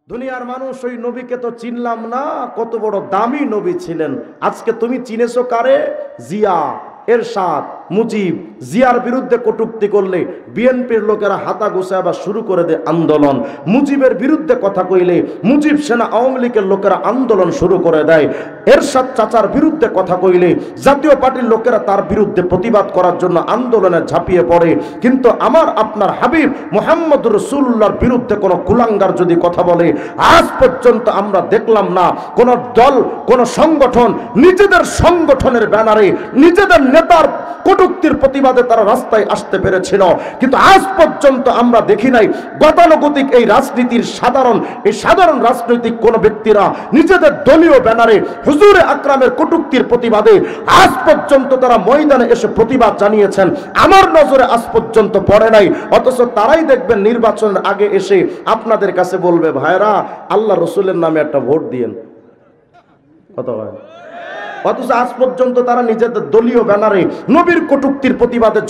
দুনিয়ার মানুষ ওই নবীকে তো চিনলাম না, কত বড় দামি নবী ছিলেন। আজকে তুমি চিনেছো কারে? জিয়া, এরশাদ, মুজিব। জিয়ার বিরুদ্ধে কটূক্তি করলে বিএনপির লোকেরা হাতা গোছাবা শুরু করে দেয় আন্দোলন। মুজিবের বিরুদ্ধে কথা কইলে মুজিব সেনা আওয়ামী লীগের লোকেরা আন্দোলন শুরু করে দেয়। এরশাদ চাচার বিরুদ্ধে কথা কইলে জাতীয় পার্টির লোকেরা তার বিরুদ্ধে প্রতিবাদ করার জন্য আন্দোলনে ঝাঁপিয়ে পড়ে। কিন্তু আমার আপনার হাবিব মুহাম্মদ রাসূলুল্লাহর বিরুদ্ধে কোনো কুলাঙ্গার যদি কথা বলে, আজ পর্যন্ত আমরা দেখলাম না কোন দল, কোন সংগঠন নিজেদের সংগঠনের ব্যানারে নিজেদের নেতার কটূক্তির প্রতিবাদে তারা রাস্তায় আসতে পেরেছিল। কিন্তু আজ পর্যন্ত আমরা দেখি নাই গতানুগতিক এই রাজনীতির সাধারণ রাজনৈতিক কোন ব্যক্তিরা নিজেদের দলীয় ব্যানারে হুজুরে আকরামের কটূক্তির প্রতিবাদে আজ পর্যন্ত তারা ময়দানে এসে প্রতিবাদ জানিয়েছেন। আমার নজরে আজ পর্যন্ত পড়ে নাই। অথচ তারাই দেখবেন নির্বাচনের আগে এসে আপনাদের কাছে বলবে, ভাইরা আল্লাহ রসুলের নামে একটা ভোট দিয়েন। কত হয়? অথচ আজ পর্যন্ত তারা নিজেদের দলীয় ব্যানারে নবীর কটূক্তির প্রতিবাদে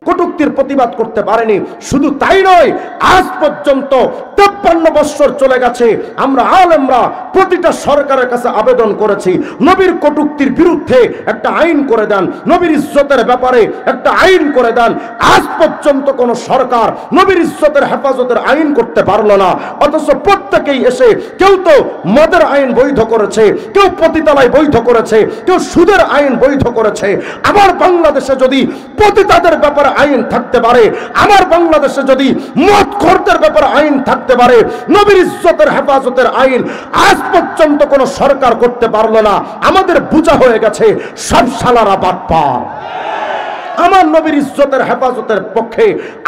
কটূক্তির প্রতিবাদ করতে পারেনি। শুধু তাই নয়, আজ পর্যন্ত 53 বছর চলে গেছে, আমরা আলেমরা প্রতিটা সরকারের কাছে আবেদন করেছি নবীর কটূক্তির বিরুদ্ধে একটা আইন করে দেন, নবীর ইজ্জতের ব্যাপারে একটা আইন করে দেন। আজ পর্যন্ত কোন সরকার নবীর ইজ্জতের হেফাজতের আইন করতে পারলো না। অথচ প্রত্যেকেই এসে কেউ তো মদের আইন বৈধ করেছে, কেউ পতিতালয় বৈধ করেছে, কেউ সুদের আইন বৈধ করেছে। আমার বাংলাদেশে যদি পতিতাদের ব্যাপারে আইন থাকতে পারে, আমার বাংলাদেশে যদি মদখোরদের ব্যাপারে আইন থাকতে পারে, নবীর ইজ্জতের হেফাজতের আইন আজ পর্যন্ত কোন সরকার করতে পারলো না। আমাদের বোঝা হয়ে গেছে সব শালারা বাটপার। আমার নবীর ইজ্জতের হেফাজতের পক্ষে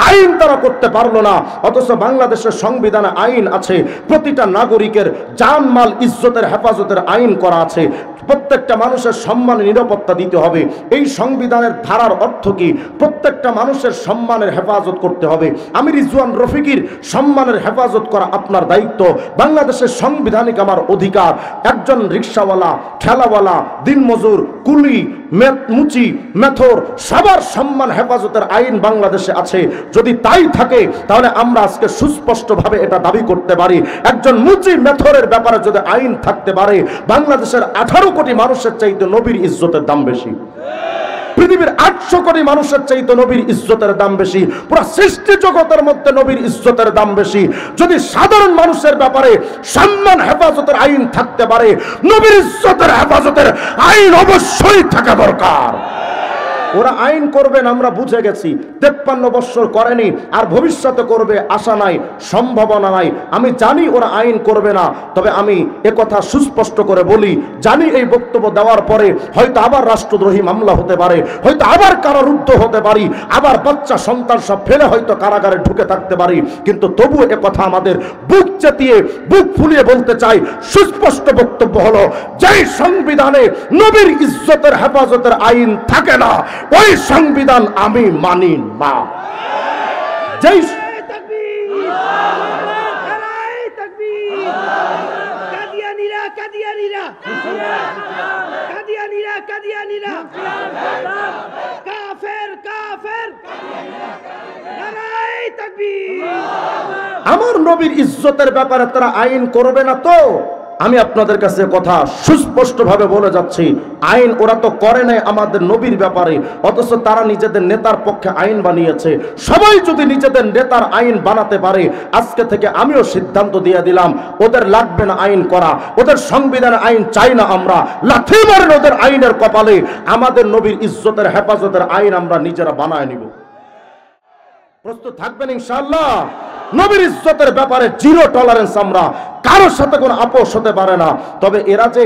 আইন তারা করতে পারলো না। অথচ বাংলাদেশের সংবিধানে আইন আছে, প্রতিটা নাগরিকের জানমাল ইজ্জতের হেফাজতের আইন করা আছে। প্রত্যেকটা মানুষের সম্মান নিরাপত্তা দিতে হবে। এই সংবিধানের ধারার অর্থ কি? প্রত্যেকটা মানুষের সম্মানের হেফাজত করতে হবে। আমি রিজওয়ান রফিকির সম্মানের হেফাজত করা আপনার দায়িত্ব। বাংলাদেশের সাংবিধানিক আমার অধিকার। একজন রিক্সাওয়ালা, ঠেলাওয়ালা, দিনমজুর, কুলি, মুচি, মেথর সবার সম্মান হেফাজতের আইন বাংলাদেশে আছে। যদি তাই থাকে তাহলে আমরা আজকে সুস্পষ্টভাবে এটা দাবি করতে পারি, একজন মুচি মেথরের ব্যাপারে যদি আইন থাকতে পারে, বাংলাদেশের 18 কোটি মানুষের চাইতে নবীর ইজ্জতের দাম বেশি। পৃথিবীর 800 কোটি মানুষের চাইতে নবীর ইজ্জতের দাম বেশি। পুরো সৃষ্টি জগতের মধ্যে নবীর ইজ্জতের দাম বেশি। যদি সাধারণ মানুষের ব্যাপারে সম্মান হেফাজতের আইন থাকতে পারে, নবীর ইজ্জতের হেফাজতের আইন অবশ্যই থাকা দরকার। ওরা আইন করবেন আমরা বুঝে গেছি, 53 বছর করেনি, আর ভবিষ্যতে করবে আশা নাই, সম্ভাবনা নাই। আমি জানি ওরা আইন করবে না, তবে আমি একথা সুস্পষ্ট করে বলি, জানি এই বক্তব্য দেওয়ার পরে হয়তো আবার রাষ্ট্রদ্রোহী মামলা হতে পারে, হয়তো আবার কারারুদ্ধ হতে পারি, আবার বাচ্চা সন্তান সব ফেলে হয়তো কারাগারে ঢুকে থাকতে পারি। কিন্তু তবুও একথা আমাদের বুক চেতিয়ে, বুক ফুলিয়ে বলতে চাই, সুস্পষ্ট বক্তব্য হলো, যেই সংবিধানে নবীর ইজ্জতের হেফাজতের আইন থাকে না, ওই সংবিধান আমি মানি না। যেই আমার নবীর ইজ্জতের ব্যাপারে তারা আইন করবে না, তো আমি আপনাদের কাছে কথা সুস্পষ্টভাবে বলে যাচ্ছি, আইন ওরা তো করে নাই আমাদের নবীর ব্যাপারে, অথচ তারা নিজেদের নেতার পক্ষে আইন বানিয়েছে। সবাই যদি নিজেদের নেতার আইন বানাতে পারে, আজকে থেকে আমিও সিদ্ধান্ত দিয়ে দিলাম, ওদের লাগবে না আইন করা, ওদের সংবিধানের আইন চাই না আমরা। লাথি মারেন ওদের আইনের কপালে, আমাদের নবীর ইজ্জতের হেফাজতের আইন আমরা নিজেরা বানায় নিব। প্রস্তুত থাকবেন ইনশাআল্লাহ? নবীর ইজ্জতের ব্যাপারে জিরো টলারেন্স। আমরা কারোর সাথে কোনো আপোষ হতে পারে না। তবে এরা যে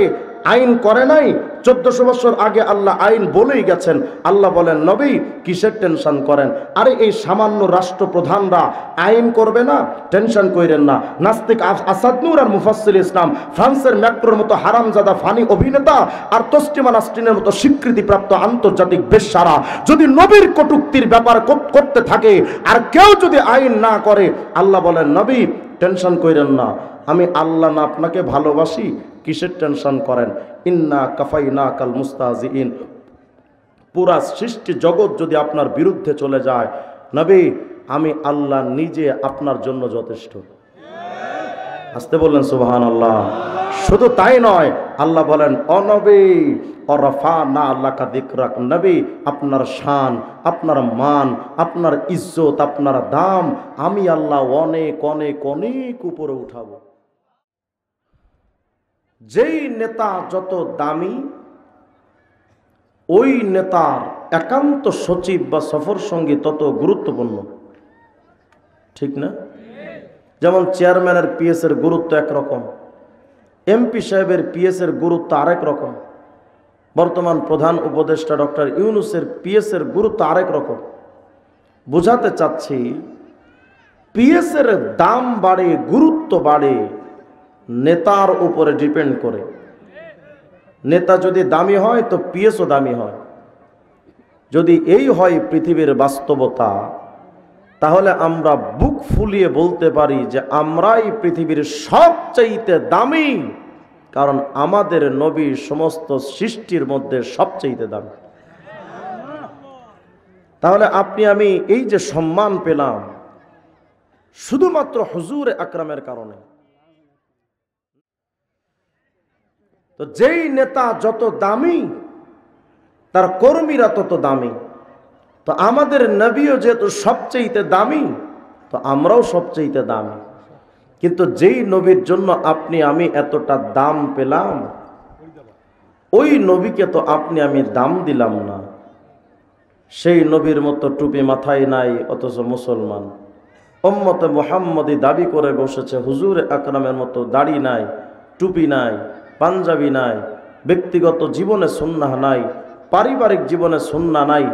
আইন করে নাই, 1400 বছর আগে আল্লাহ আইন বলেই গেছেন। আল্লাহ বলেন, নবী কিসের টেনশন করেন? আরে এই সামান্য রাষ্ট্রপ্রধানরা আইন করবে না, টেনশন করেন না। নাস্তিক আসাদ নূর আর মুফাসসিল ইসলাম, ফ্রান্সের ম্যাক্রোর মতো হারামজাদা ফানি অভিনেতা আর তসলিমা নাসরিনের মতো স্বীকৃতিপ্রাপ্ত আন্তর্জাতিক বেশ্যারা যদি নবীর কটূক্তির ব্যাপার করতে থাকে, আর কেউ যদি আইন না করে, আল্লাহ বলেন, নবী টেনশন করেন না, আমি আল্লাহ না আপনাকে ভালোবাসি, কিসের টেনশন করেন? ইন্না কাফাইনাকাল মুস্তাহজিইন। পুরা সৃষ্টি জগৎ যদি আপনার বিরুদ্ধে চলে যায়, নবী আমি আল্লাহ নিজে আপনার জন্য যথেষ্ট। আসতে বললেন সুবহানাল্লাহ। শুধু তাই নয়, আল্লাহ বলেন অনবী অরফানা লাকা যিকরাক, নবী আপনার শান, আপনার মান, আপনার ইজ্জত, আপনার দাম আমি আল্লাহ অনেক অনেক অনেক উপরে উঠাবো। যেই নেতা যত দামি, ওই নেতার একান্ত সচিব বা সফর সঙ্গী তত গুরুত্বপূর্ণ, ঠিক না? যেমন চেয়ারম্যানের পিএস এর গুরুত্ব একরকম, এমপি সাহেবের পিএস এর গুরুত্ব আরেক রকম, বর্তমান প্রধান উপদেষ্টা ডক্টর ইউনূসের পিএস এর গুরুত্ব আরেক রকম। বোঝাতে চাচ্ছি, পিএস এর দাম বাড়ে, গুরুত্ব বাড়ে নেতার উপরে ডিপেন্ড করে। নেতা যদি দামি হয় তো পিএসও দামি হয়। যদি এই হয় পৃথিবীর বাস্তবতা, তাহলে আমরা বুক ফুলিয়ে বলতে পারি যে আমরাই পৃথিবীর সবচাইতে দামি, কারণ আমাদের নবী সমস্ত সৃষ্টির মধ্যে সবচাইতে দামি। তাহলে আপনি আমি এই যে সম্মান পেলাম শুধুমাত্র হুজুর আকরামের কারণে। তো যেই নেতা যত দামি তার কর্মীরা তত দামি। তো আমাদের নবীও যেহেতু সবচেয়ে দামি, তো আমরাও সবচেয়ে দামি। কিন্তু যেই নবীর জন্য আপনি আমি এতটা দাম পেলাম, ওই নবীকে তো আপনি আমি দাম দিলাম না। সেই নবীর মতো টুপি মাথায় নাই, অথচ মুসলমান। উম্মতে মুহাম্মদী দাবি করে বসেছে, হুজুর আকরামের মতো দাড়ি নাই, টুপি নাই, পাঞ্জাবি নাই, ব্যক্তিগত জীবনে সুন্নাহ নাই, পারিবারিক জীবনে সুন্নাহ নাই,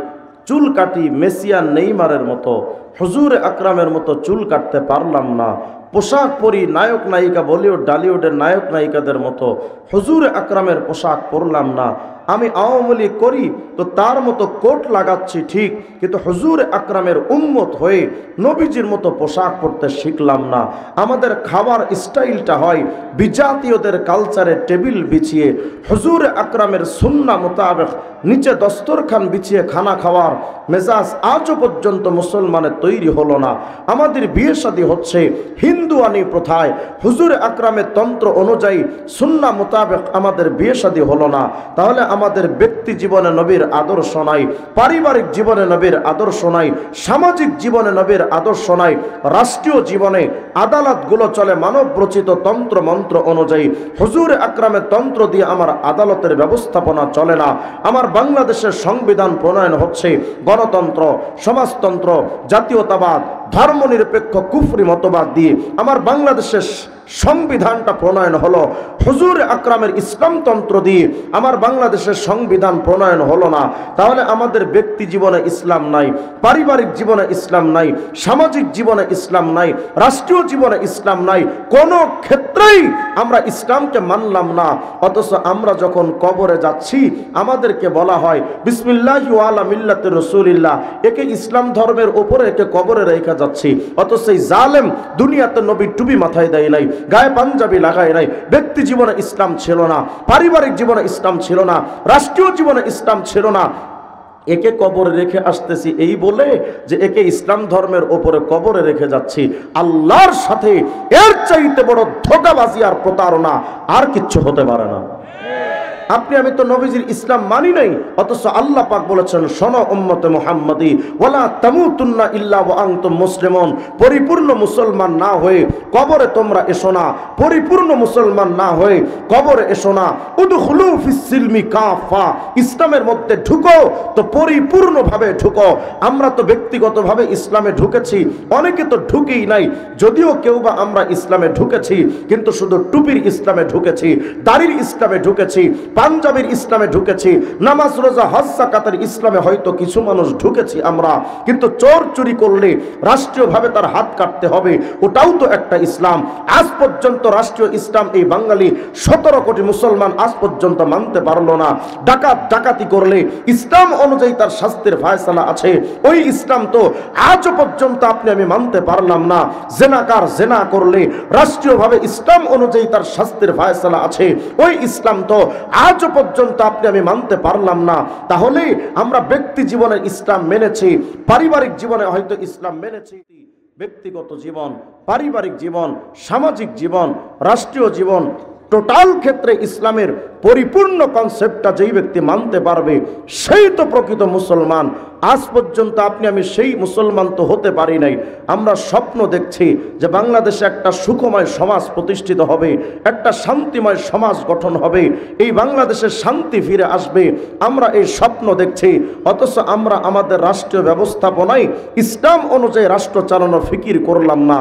চুল কাটি মেসিয়া নেইমারের মতো, হুজুর আকরামের মতো চুল কাটতে পারলাম না, পোশাক পরি নায়ক নায়িকা বলিউড ডালিউডের নায়ক নায়িকাদের মতো হুজুর আকরামের পোশাক পরলাম না। আমি আওয়ামী লীগ করি তো তার মতো কোট লাগাচ্ছি ঠিক, কিন্তু হুজুর আকরামের উম্মত হয়ে নবীজির মতো পোশাক পরতে শিখলাম না। আমাদের খাবার স্টাইলটা হয় বিজাতীয়দের কালচারে টেবিল বিছিয়ে, হুজুর আকরামের সুন্নাহ মোতাবেক নিচে দস্তরখান বিছিয়ে খানা খাওয়ার মেজাজ আজও পর্যন্ত মুসলমানের তৈরি হলো না। আমাদের বিয়ে শাদী হচ্ছে হিন্দুয়ানি প্রথায়, হুজুর আকরামের তন্ত্র অনুযায়ী সুন্নাহ মোতাবেক আমাদের বিয়ে শাদী হলো না। তাহলে আমাদের ব্যক্তি জীবনে নবীর আদর্শ নাই, পারিবারিক জীবনে নবীর আদর্শ নাই, সামাজিক জীবনে নবীর আদর্শ নাই, রাষ্ট্রীয় জীবনে আদালতগুলো চলে মানব রচিত তন্ত্র মন্ত্র অনুযায়ী। হুজুর আকরামের তন্ত্র দিয়ে আমার আদালতের ব্যবস্থাপনা চলে না। আমার বাংলাদেশের সংবিধান প্রণয়ন হচ্ছে গণতন্ত্র, সমাজতন্ত্র, জাতীয়তাবাদ, ধর্মনিরপেক্ষ কুফরি মতবাদ দিয়ে। আমার বাংলাদেশের সংবিধানটা প্রণয়ন হলো হুজুর আকরামের ইসলামতন্ত্র দিয়ে। আমার বাংলাদেশের সংবিধান প্রণয়ন হলো না। তাহলে আমাদের ব্যক্তি জীবনে ইসলাম নাই, পারিবারিক জীবনে ইসলাম নাই, সামাজিক জীবনে ইসলাম নাই, রাষ্ট্রীয় জীবনে ইসলাম নাই, কোনো ক্ষেত্রেই আমরা ইসলামকে মানলাম না। অথচ আমরা যখন কবরে যাচ্ছি আমাদেরকে বলা হয় বিসমিল্লাহি ওয়া আলা মিল্লাতি রাসূলিল্লাহ, একে ইসলাম ধর্মের উপরে একে কবরে রেখে যাচ্ছি। অথচ এই জালেম দুনিয়াতে নবীর টুপি মাথায় দেয় নাই, গায়ে পাঞ্জাবি লাগায় নাই, ব্যক্তি জীবনে ইসলাম ছিল না, পারিবারিক জীবনে ইসলাম ছিল না, রাষ্ট্রীয় জীবনে ইসলাম ছিল না। একে কবরে রেখে আসতেছি এই বলে যে একে ইসলাম ধর্মের ওপরে কবরে রেখে যাচ্ছি। আল্লাহর সাথে এর চাইতে বড় ধোঁকাবাজি আর প্রতারণা আর কিচ্ছু হতে পারে না। আপনি আমি তো নবীজির ইসলাম মানি নাই, অথচ আল্লাহ পাক বলেছেন শোনো উম্মতে মুহাম্মাদি ওয়ালা তামুতুন্না ইল্লা ওয়া আনতুম মুসলিমুন, পরিপূর্ণ মুসলমান না হয়ে কবরে তোমরা এসো না, পরিপূর্ণ মুসলমান না হয়ে কবরে এসো না। উদখুলু ফিস সিলমি কাফা, ইসলামের মধ্যে ঢুকো তো পরিপূর্ণভাবে ঢুকো। আমরা তো ব্যক্তিগতভাবে ইসলামে ঢুকেছি, অনেকে তো ঢুকেই নাই। যদিও কেউ বা আমরা ইসলামে ঢুকেছি, কিন্তু শুধু টুপির ইসলামে ঢুকেছি, দাড়ির ইসলামে ঢুকেছি, পাঞ্জাবের ইসলামে ঢুকেছি, নামাজ রোজা হজ যাকাতের ইসলামে হয়তো কিছু মানুষ ঢুকেছি আমরা। কিন্তু চোর চুরি করলে রাষ্ট্রীয়ভাবে তার হাত কাটতে হবে, ওটাও তো একটা ইসলাম। আজ পর্যন্ত রাষ্ট্রীয় ইসলাম এই বাঙালি 17 কোটি মুসলমান আজ পর্যন্ত মানতে পারলো না। ডাকাতি করলে ইসলাম অনুযায়ী তার শাস্তির ফয়সালা আছে, ওই ইসলাম তো আজও পর্যন্ত আপনি আমি মানতে পারলাম না। জেনাকার জেনা করলে রাষ্ট্রীয়ভাবে ইসলাম অনুযায়ী তার শাস্তির ফয়সালা আছে, ওই ইসলাম তো আজও পর্যন্ত আপনি আমি মানতে পারলাম না। তাহলে আমরা ব্যক্তি জীবনে ইসলাম মেনেছি, পারিবারিক জীবনে হয়তো ইসলাম মেনেছি, ব্যক্তিগত জীবন, পারিবারিক জীবন, সামাজিক জীবন, রাষ্ট্রীয় জীবন, টোটাল ক্ষেত্রে ইসলামের পরিপূর্ণ কনসেপ্টটা যেই ব্যক্তি মানতে পারবে সেই তো প্রকৃত মুসলমান। আজ পর্যন্ত আপনি আমি সেই মুসলমান তো হতে পারি নাই। আমরা স্বপ্ন দেখছি যে বাংলাদেশে একটা সুখময় সমাজ প্রতিষ্ঠিত হবে, একটা শান্তিময় সমাজ গঠন হবে, এই বাংলাদেশে শান্তি ফিরে আসবে, আমরা এই স্বপ্ন দেখছি। অথচ আমরা আমাদের রাষ্ট্রীয় ব্যবস্থাপনায় ইসলাম অনুযায়ী রাষ্ট্র চালানোর ফিকির করলাম না।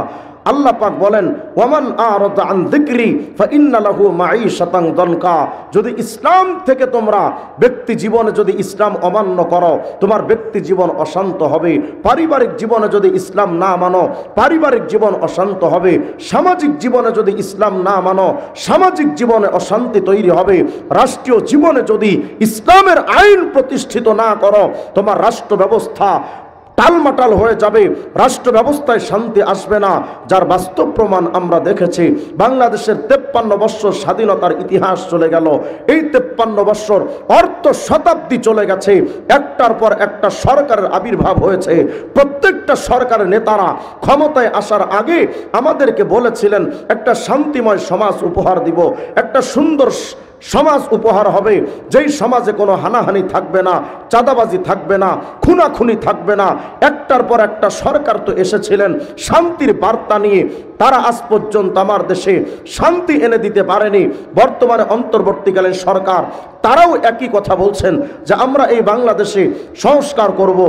আল্লাহ পাক বলেন, ওয়ামান আরাদা আন যিকরি ফাইন্না লাহু মাঈশাতান দনকা। যদি ইসলাম থেকে তোমরা ব্যক্তি জীবনে যদি ইসলাম অমান্য করো, তোমার ব্যক্তি জীবন অশান্ত হবে। পারিবারিক জীবনে যদি ইসলাম না মানো, পারিবারিক জীবন অশান্ত হবে। সামাজিক জীবনে যদি ইসলাম না মানো, সামাজিক জীবনে অশান্তি তৈরি হবে। রাষ্ট্রীয় জীবনে যদি ইসলামের আইন প্রতিষ্ঠিত না করো, তোমার রাষ্ট্র ব্যবস্থা টালমাটাল হয়ে যাবে, রাষ্ট্র ব্যবস্থায় শান্তি আসবে না। যার বাস্তব প্রমাণ আমরা দেখেছি। বাংলাদেশের 53 বৎসর স্বাধীনতার ইতিহাস চলে গেল, এই 53 বৎসর অর্ধ শতাব্দী চলে গেছে, একটার পর একটা সরকারের আবির্ভাব হয়েছে। প্রত্যেকটা সরকারের নেতারা ক্ষমতায় আসার আগে আমাদেরকে বলেছিলেন একটা শান্তিময় সমাজ উপহার দিব, একটা সুন্দর সমাজ উপহার হবে, যেই সমাজে কোনো হানাহানি থাকবে না, চাঁদাবাজি থাকবে না, খুনাখুনি থাকবে না। একটার পর একটা সরকার তো এসেছিলেন শান্তির বার্তা নিয়ে, তারা আজ পর্যন্ত আমার দেশে শান্তি এনে দিতে পারেনি। বর্তমানে অন্তর্বর্তীকালীন সরকার তারাও একই কথা বলছেন যে আমরা এই বাংলাদেশে সংস্কার করব,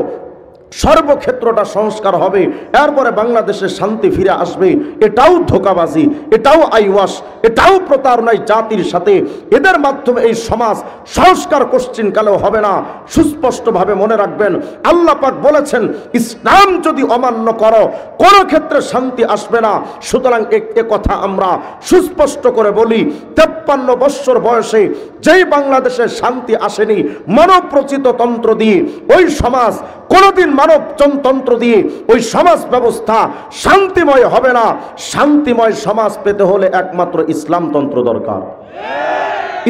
সর্বক্ষেত্রটা সংস্কার হবে, এরপরে বাংলাদেশে শান্তি ফিরে আসবে। এটাও ধোঁকাবাজি, এটাও আইওয়াস, এটাও প্রতারণায় জাতির সাথে। এদের মাধ্যমে এই সমাজ সংস্কার কোশ্চিনকালেও হবে না। সুস্পষ্টভাবে মনে রাখবেন, আল্লাহ পাক বলেছেন ইসলাম যদি অমান্য করো কোনো ক্ষেত্রে শান্তি আসবে না। সুতরাং এ কথা আমরা সুস্পষ্ট করে বলি, 53 বৎসর বয়সে যেই বাংলাদেশে শান্তি আসেনি মানবরচিত তন্ত্র দিয়ে, ওই সমাজ কোনদিন মানবতন্ত্র দিয়ে ওই সমাজ ব্যবস্থা শান্তিময় হবে না। শান্তিময় সমাজ পেতে হলে একমাত্র ইসলামতন্ত্র দরকার।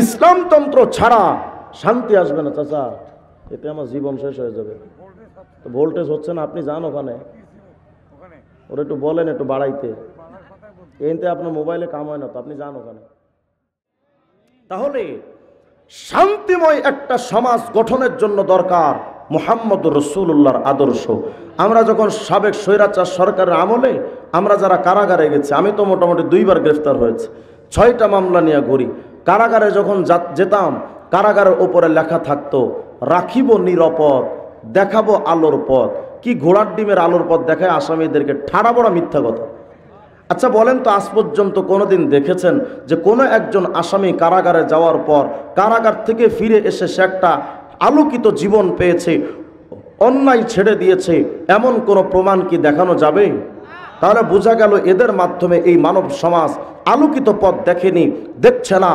ইসলামতন্ত্র ছাড়া শান্তি আসবে না। চাচা, এতে আমার জীবন শেষ হয়ে যাবে। তো ভোল্টেজ হচ্ছে না, আপনি যান ওখানে, ওরা একটু বলেন একটু বাড়াইতে। এতে আপনার মোবাইলে কাম হয় না তো, আপনি যান ওখানে। তাহলে শান্তিময় একটা সমাজ গঠনের জন্য দরকার মুহাম্মদ রাসূলুল্লাহর আদর্শ। আমরা যখন সাবেক স্বৈরাচার সরকারের আমলে আমরা যারা কারাগারে গেছি, আমি তো মোটামুটি 2 বার গ্রেফতার হয়েছে, 6টা মামলা নিয়ে ঘুরি। কারাগারে যখন যেতাম, কারাগারের ওপরে লেখা থাকতো রাখিব নিরাপদ, দেখাবো আলোর পথ। কি ঘোড়ার ডিমের আলোর পথ দেখায় আসামিদেরকে? ঠাড়া বড়া মিথ্যা কথা। আচ্ছা বলেন তো, আজ পর্যন্ত কোনোদিন দেখেছেন যে কোনো একজন আসামি কারাগারে যাওয়ার পর কারাগার থেকে ফিরে এসে সে একটা আলোকিত জীবন পেয়েছে, অন্যায় ছেড়ে দিয়েছে, এমন কোনো প্রমাণ কি দেখানো যাবে? তাহলে বোঝা গেল এদের মাধ্যমে এই মানব সমাজ আলোকিত পথ দেখেনি, দেখছে না।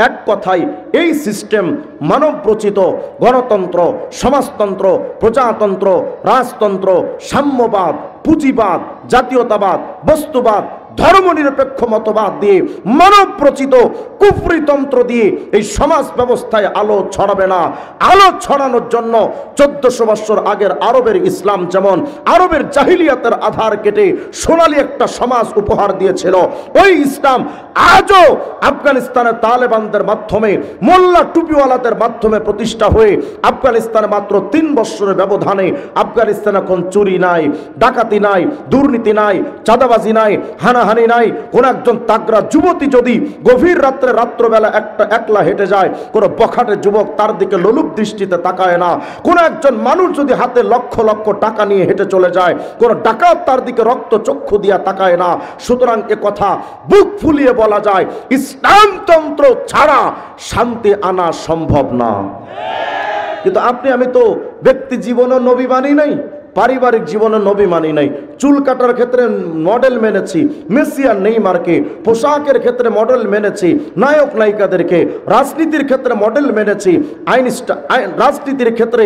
এক কথায় এই সিস্টেম মানব রচিত গণতন্ত্র, সমাজতন্ত্র, প্রজাতন্ত্র, রাজতন্ত্র, সাম্যবাদ, পুঁজিবাদ, জাতীয়তাবাদ, বস্তুবাদ, ধর্মনিরপেক্ষ মতবাদ দিয়ে মানব রচিত কুফরিতন্ত্র দিয়ে এই সমাজ ব্যবস্থায় আলো ছড়াবে না। আলো ছড়ানোর জন্য 1400 বছর আগের আরবের ইসলাম যেমন আরবের জাহিলিয়াতের আধার কেটে সোনালী একটা সমাজ উপহার দিয়েছিল, ওই ইসলাম আজও আফগানিস্তানের তালেবানদের মাধ্যমে, মোল্লা টুপিওয়ালাদের মাধ্যমে প্রতিষ্ঠা হয়ে আফগানিস্তানে মাত্র 3 বছরের ব্যবধানে আফগানিস্তানে এখন চুরি নাই, ডাকাতি নাই, দুর্নীতি নাই, চাঁদাবাজি নাই, হানাহানি নাই। কোন একজন তাগড়া যুবতী যদি গভীর রাত্রে রাত্রবেলা একলা হেঁটে যায়, কোন বখাটে যুবক তার দিকে লোলুপ দৃষ্টিতে তাকায় না। কোন একজন মানুষ যদি হাতে লক্ষ লক্ষ টাকা নিয়ে হেঁটে চলে যায়, কোন ডাকাত তার দিকে রক্ত চক্ষু দিয়া তাকায় না। সুতরাং এ কথা বুক ফুলিয়ে বলা যায়, ইসলামতন্ত্র ছাড়া শান্তি আনা সম্ভব না। কিন্তু আপনি আমি তো ব্যক্তি জীবনে নবী মানি নাই, পারিবারিক জীবনে নবী মানি নাই। চুল কাটার ক্ষেত্রে মডেল মেনেছি মেসি আর নেইমারকে, পোশাকের ক্ষেত্রে মডেল মেনেছি নায়ক নায়িকাদেরকে, রাজনীতির ক্ষেত্রে মডেল মেনেছি রাজনীতির ক্ষেত্রে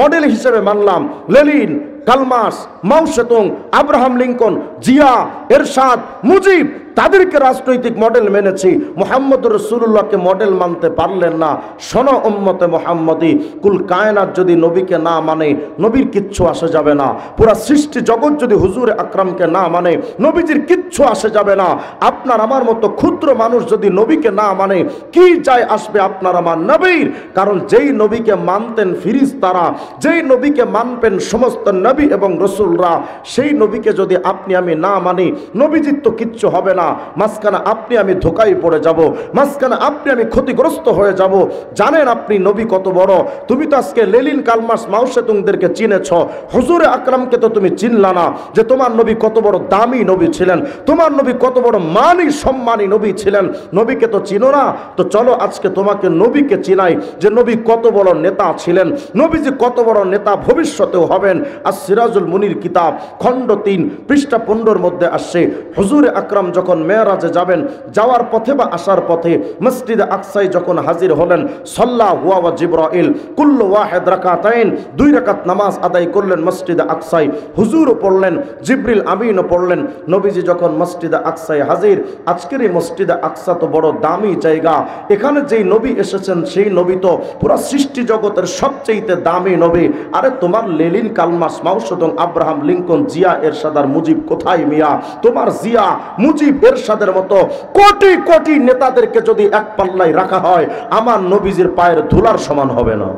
মডেল হিসেবে মানলাম লেনিন, কালমাস, মাও সেতুং, আব্রাহাম লিঙ্কন, জিয়া, এরশাদ, মুজিব তাদেরকে রাজনৈতিক মডেল মেনেছি, মুহাম্মদুর রাসূলুল্লাহকে মডেল মানতে পারলেন না। শোনো উম্মতে মুহাম্মদী, কুল কায়নাত যদি নবীকে না মানে নবীর কিচ্ছু আসে যাবে না। পুরা সৃষ্টি জগৎ যদি হুজুর আকরামকে না মানে নবীজির কিচ্ছু আসে যাবে না। আপনার আমার মতো ক্ষুদ্র মানুষ যদি নবীকে না মানে কি যায় আসবে আপনার আমার নবীর? কারণ যেই নবীকে মানতেন ফিরিস্তারা, যেই নবীকে মানবেন সমস্ত নবী এবং রসুলরা, সেই নবীকে যদি আপনি আমি না মানি নবীজির তো কিচ্ছু হবে না। মাঝখানে আপনি আমি ধোকায় পড়ে যাব, মাঝখানে আপনি আমি ক্ষতিগ্রস্ত হয়ে যাব। জানেন আপনি নবী কত বড়? তুমি তো আজকে লেলিন, কালমাস, মাও সেতুংদেরকে চিনেছ, হুজুরে আকরামকে তো তুমি চিনলা না যে তোমার নবী কত বড় দামি নবী ছিলেন, তোমার নবী কত বড় মানি সম্মানী নবী ছিলেন। নবীকে তো চিনো না, তো চলো আজকে তোমাকে নবীকে চিনাই যে নবী কত বড় নেতা ছিলেন, নবীজি কত বড় নেতা ভবিষ্যতেও হবেন। আর সিরাজুল মুনির কিতাব খণ্ড 3 পৃষ্ঠা 15 মধ্যে আসছে, হুজুরে আকরাম যখন মেরাজে যাবেন, যাওয়ার পথে বা আসার পথে মসজিদে আকসায় যখন হাজির হলেন, সাল্লা হুয়া ওয়া জিবরাইল কুল্লু ওয়াহিদ রাকাতাইন, 2 রাকাত নামাজ আদায় করলেন মসজিদে আকসায়। হুজুরও পড়লেন, জিবরিল আমিনও পড়লেন। নবীজি যখন মসজিদে আকসায় হাজির, আজকের এই মসজিদে আকসা তো বড় দামি জায়গা, এখানে যেই নবী এসেছেন সেই নবী তো পুরো সৃষ্টি জগতের সবচেয়ে দামি নবী। আরে তোমার লেলিন, কালমাস, মাও Zedong, Abraham Lincoln, Zia, Ershad আর মুজিব কোথায় মিয়া? তোমার জিয়া, মুজিব, এরশাদের মতো কোটি কোটি নেতাদেরকে যদি এক পাল্লায় রাখা হয় আমার নবীজির পায়ের ধুলার সমান হবে না।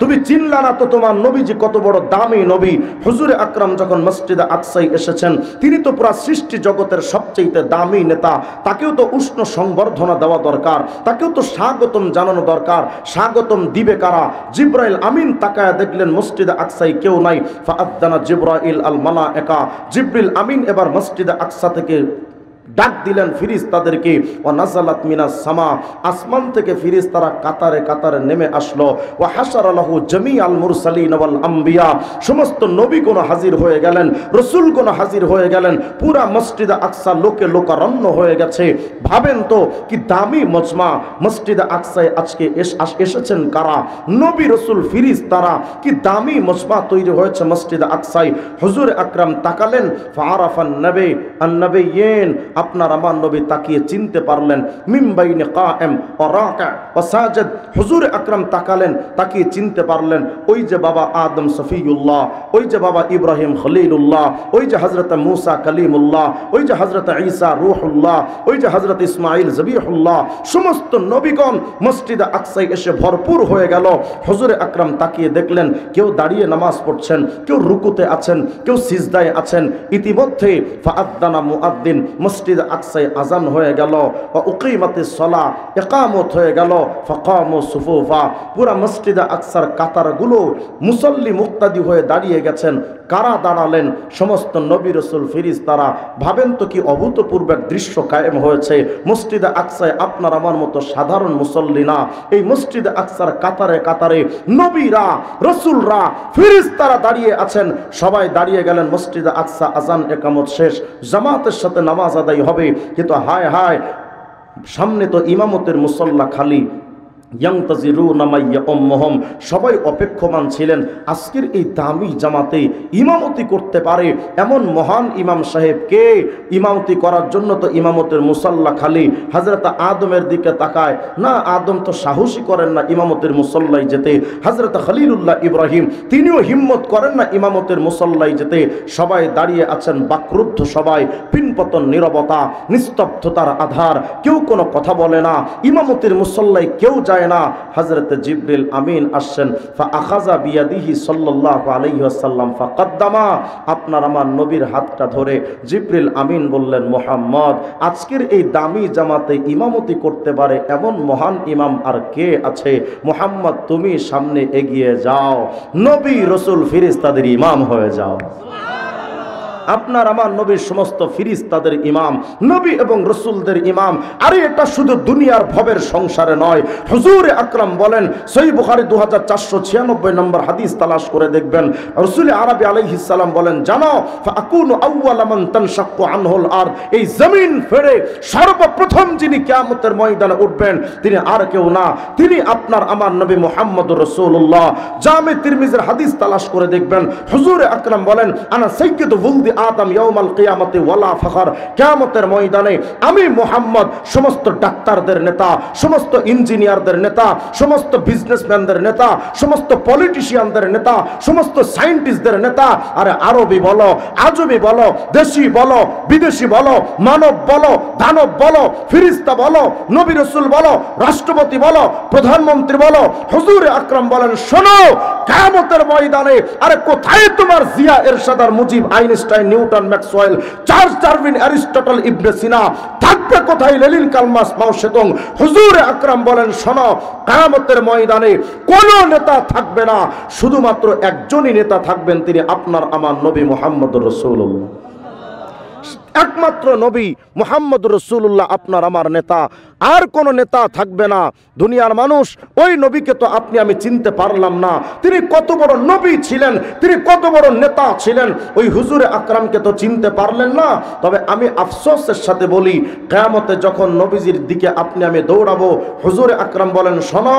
তুমি চিনলা না তো তোমার নবীজি কত বড় দামি নবী। হুজুরে আকরাম যখন মসজিদে আকসায় এসেছেন, তিনি তো পুরা সৃষ্টি জগতের সবচেয়ে দামি নেতা, তাকেও তো উষ্ণ সংবর্ধনা দেওয়া দরকার, তাকেও তো স্বাগতম জানানো দরকার। স্বাগতম দিবে কারা? জিবরাইল আমিন তাকায়া দেখলেন মসজিদে আকসায় কেউ নাই। ফাআযানা জিবরাইল আল মালায়েকা, জিবরিল আমিন এবার মসজিদে আকসা থেকে ডাক দিলেন ফিরিস্তাদেরকে। ওয়া নাযালাত মিনাস সামা, আসমান থেকে ফিরিস্তারা কাতারে কাতারে নেমে আসলো। ওয়া হাশারা লাহু জামিআল মুরসালিন ওয়াল আম্বিয়া, সমস্ত নবীগণ হাজির হয়ে গেলেন, রাসূলগণ হাজির হয়ে গেলেন। পুরা মসজিদে আকসা লোকে লোকারণ্য হয়ে গেছে। ভাবেন তো কি দামি মজমা, মসজিদে আকসায় আজকে এসেছেন কারা? নবী, রাসূল, ফিরিস্তারা। কি দামি মজমা তৈরি হয়েছে মসজিদে আকসায়। হুজুর আকরাম তাকালেন, ফাআরাফান নবী আন-নবিয়্যিন, আপনার আমার নবী তাকিয়ে চিনতে পারলেন। মিন বাইনি কায়েম ওয়া রাকা ওয়া সাজিদ, হুজুর আকরাম তাকালেন, তাকিয়ে চিনতে পারলেন ওই যে বাবা আদম সফিউল্লাহ, ওই যে বাবা ইব্রাহিম খলিলুল্লাহ, ওই যে হযরত মূসা কালিমুল্লাহ, ওই যে হযরত ঈসা রূহুল্লাহ, ওই যে হযরত ইসমাঈল জবিহুল্লাহ। সমস্ত নবীগণ মসজিদে আকসায় এসে ভরপুর হয়ে গেল। হুজুর আকরাম তাকিয়ে দেখলেন কেউ দাঁড়িয়ে নামাজ পড়ছেন, কেউ রুকুতে আছেন, কেউ সিজদায় আছেন। ইতিমধ্যে ফাআযানা মুআদ্দিন, মসজিদে আকসায় আজান হয়ে গেল। ওয়া উকিমাতিস সালাহ, ইকামত হয়ে গেল। ফাকামু সুফুফা, পুরা মসজিদে আকসার কাতারগুলো মুসল্লি মুক্তাদি হয়ে দাঁড়িয়ে গেছেন। কারা দাঁড়ালেন? সমস্ত নবী, রাসূল, ফেরেশতারা। ভাবেন তো কি অভূতপূর্ব দৃশ্য কায়েম হয়েছে মসজিদে আকসায়। আপনার আমার মতো সাধারণ মুসল্লি না, এই মসজিদে আকসার কাতারে কাতারে নবীরা, রাসূলরা, ফেরেশতারা দাঁড়িয়ে আছেন। সবাই দাঁড়িয়ে গেলেন মসজিদে আকসা। আজান একামত শেষ, জামাতের সাথে নামাজ আদায় হবে। কিন্তু হায় হায়, সামনে তো ইমামতের মুসল্লা খালি। সবাই অপেক্ষমান ছিলেন আজকের এই দামি জামাতে ইমামতি করতে পারে এমন মহান ইমাম সাহেব কে? ইমামতি করার জন্য তো ইমামতের মুসল্লা খালি। হযরত আদমের দিকে তাকায় না, আদম তো সাহসী করেন না ইমামতের মুসল্লায় যেতে। হযরত খলিলুল্লাহ ইব্রাহিম তিনিও হিম্মত করেন না ইমামতের মুসল্লায় যেতে। সবাই দাঁড়িয়ে আছেন বাকরুদ্ধ, সবাই পিনপতন, নীরবতা, নিস্তব্ধতার আধার, কেউ কোনো কথা বলে না। ইমামতের মুসল্লায় কেউ যায় না। হযরত জিবরিল আমিন আসছেন। ফাআখাযা বিয়াদিহি সাল্লাল্লাহু আলাইহি ওয়াসাল্লাম ফাকাদ্দামা, আপনার আমার নবীর হাতটা ধরে জিবরিল আমিন বললেন, মুহাম্মদ, আজকের এই দামি জামাতে ইমামতি করতে পারে এমন মহান ইমাম আর কে আছে? মুহাম্মদ, তুমি সামনে এগিয়ে যাও, নবী, রাসূল, ফেরেশতাদের ইমাম হয়ে যাও। আপনার আমার নবীর সমস্ত ফিরিস্তাদের ইমাম, নবী এবং রসুলদের ইমাম। আরে এটা শুধু দুনিয়ার ভবের সংসারে নয়। হুজুর আকরাম বলেন, সহিহ বুখারী 2496 নম্বর হাদিস তালাশ করে দেখবেন, রাসূল আরবি আলাইহিস সালাম বলেন, জানো ফাকুনু আউওয়ালা মান তানশাক্কু আনহুল আরদ, এই জমিন ফেড়ে সর্বপ্রথম যিনি কিয়ামতের ময়দানে উঠবেন তিনি আর কেউ না, তিনি আপনার আমার নবী মুহাম্মদুর রাসূলুল্লাহ। জামে তিরমিজির হাদিস তালাশ করে দেখবেন, হুজুর আকরাম বলেন, আনা সাইয়্যিদু ওয়ালদি আদম ইয়াউমাল কিয়ামতি ওয়ালা ফখর, কিয়ামতের ময়দানে আমি মুহাম্মদ সমস্ত ডাক্তারদের নেতা, সমস্ত ইঞ্জিনিয়ারদের নেতা, সমস্ত বিজনেসম্যানদের নেতা, সমস্ত পলিটিশিয়ানদের নেতা, সমস্ত সায়েন্টিস্টদের নেতা। আরে আরবি বলো, আজমি বলো, দেশি বলো, বিদেশি বলো, মানব বলো, দানব বলো, ফিরিস্তা বলো, নবী রাসূল বলো, রাষ্ট্রপতি বলো, প্রধানমন্ত্রী বলো, হুজুর আকরাম বলেন, শোনো কিয়ামতের ময়দানে আরে কোথায় তোমার জিয়া এরশাদ আর Mujib, Einstein, Newton, Maxwell, Charles Darwin, Aristotle, Ibn Sina থাকবে কোথায়? Lenin, Karl Marx, Mao Tsetung. হুজুর আকরাম বলেন, শোনো কিয়ামতের ময়দানে কোনো নেতা থাকবে না, শুধুমাত্র একজনই নেতা থাকবেন, তিনি আপনার আমার নবী মুহাম্মদুর রাসূলুল্লাহ। একমাত্র নবী মুহাম্মদুর রাসূলুল্লাহ আপনার আমার নেতা, আর কোন নেতা থাকবে না। দুনিয়ার মানুষ ওই নবীকে তো আপনি আমি চিনতে পারলাম না, তিনি কত বড় নবী ছিলেন, তিনি কত বড় নেতা ছিলেন, ওই হুজুরে আকরামকে তো চিনতে পারলেন না। তবে আমি আফসোসের সাথে বলি, কিয়ামতে যখন নবীজির দিকে আপনি আমি দৌড়াবো, হুজুরে আকরাম বলেন, শোনো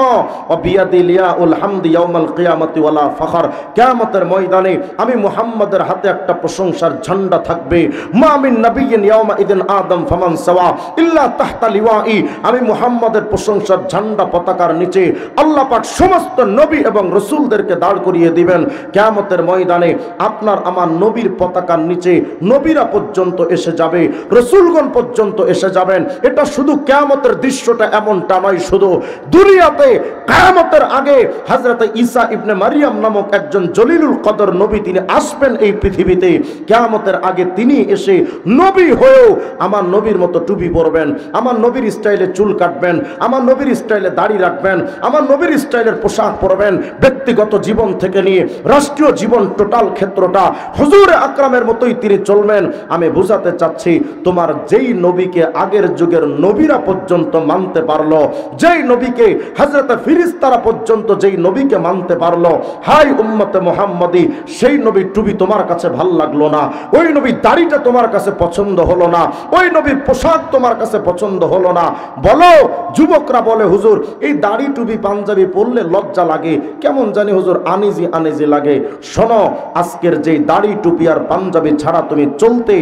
বিয়াদিল ইয়াউল হামদি ইয়াউমাল কিয়ামতি ওয়ালা ফখর, কিয়ামতের ময়দানে আমি মুহাম্মদের হাতে একটা প্রশংসার ঝান্ডা থাকবে। মা মিন নাবিয়্যিন ইয়াউমা ইদিন আদম ফামান সাওয়া ইল্লা তাহতা লিওয়াই, আমি মুহাম্মদের প্রশংসার ঝান্ডা পতাকার নিচে আল্লাহ পাক সমস্ত নবী এবং রাসূলদেরকে দাঁড় করিয়ে দিবেন। কিয়ামতের ময়দানে আপনার আমার নবীর পতাকার নিচে নবীরা পর্যন্ত এসে যাবে, রাসূলগণ পর্যন্ত এসে যাবেন। এটা শুধু কিয়ামতের দৃশ্যটা এমনটা নয়, শুধু দুনিয়াতে কিয়ামতের আগে হযরত ঈসা ইবনে মারিয়াম নামক একজন জলিলুল কদর নবী তিনি আসবেন এই পৃথিবীতে। কিয়ামতের আগে তিনি এসে নবী হয়েও আমার নবীর মতো টুপি পরবেন, আমার নবীর স্টাইলে চুল কাটবেন, আমার নবীর স্টাইলে দাড়ি রাখবেন, আমার নবীর স্টাইলের পোশাক পরবেন। ব্যক্তিগত জীবন থেকে নিয়ে রাষ্ট্রীয় জীবন টোটাল ক্ষেত্রটা হুজুরে আকরামের মতোই তিনি চলবেন। আমি বুঝাতে চাচ্ছি, তোমার যেই নবীকে আগের যুগের নবীরা পর্যন্ত মানতে পারলো, যেই নবীকে হযরত ফিরিস্তারা পর্যন্ত যেই নবীকে মানতে পারলো, হাই উম্মতে মুহাম্মদী, সেই নবীর টুপি তোমার কাছে ভাল লাগলো না, ওই নবীর দাড়িটা তোমার কাছে পছন্দ হলো না, ওই নবীর পোশাক তোমার কাছে পছন্দ হলো না। বলো, যুবকরা বলে, হুজুর এই দাড়ি টুপি পাঞ্জাবি পরলে লজ্জা লাগে, কেমন জানি হুজুর আনিজি আনিজি লাগে। শোনো, আজকের যেই দাড়ি টুপি আর পাঞ্জাবি ছাড়া তুমি চলতে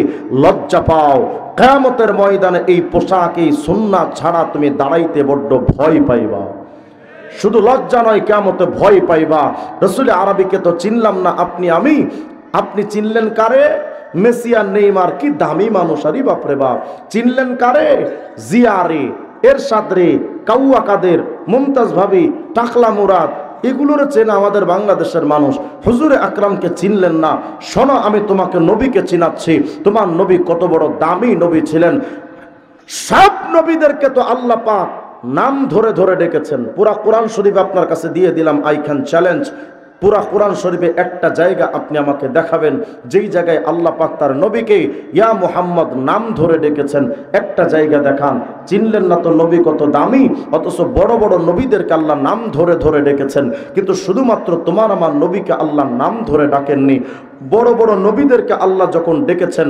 লজ্জা পাও, কিয়ামতের ময়দানে এই পোশাক এই সুন্নাত ছাড়া তুমি দাঁড়াইতে বড্ড ভয় পাইবা। শুধু লজ্জা নয়, কিয়ামতে ভয় পাইবা। রাসূল আরবিকে তো চিনলাম না আপনি আমি, আপনি চিনলেন কারে? মেসি আর নেইমার, কি দামি মানুষ, আরে বাপরে বাপ। চিনলেন কারে? জিয়ারে, এরশাদ রে, কাউয়া কাদের, মুমতাজ ভাবি, টাকলা মুরাদ, এগুলোর চেনা আমাদের বাংলাদেশের মানুষ। হুজুরে আকরামকে চিনলেন না। শোনো, আমি তোমাকে নবীকে চিনাচ্ছি, তোমার নবী কত বড় দামি নবী ছিলেন। সব নবীদেরকে তো আল্লাহ পাক নাম ধরে ধরে ডেকেছেন। পুরা কোরআন শরীফ আপনার কাছে দিয়ে দিলাম, আই ক্যান চ্যালেঞ্জ। পুরা কোরআন শরীফে একটা জায়গা আপনি আমাকে দেখাবেন যেই জায়গায় আল্লাহ পাক তার নবীকে ইয়া মুহাম্মদ নাম ধরে ডেকেছেন, একটা জায়গা দেখান। চিনলেন না তো নবী কত দামি, অথচ বড় বড় নবীদেরকে আল্লাহ নাম ধরে ধরে ডেকেছেন, কিন্তু শুধুমাত্র তোমার আমার নবীকে আল্লাহ নাম ধরে ডাকেননি। বড় বড় নবীদেরকে আল্লাহ যখন ডেকেছেন,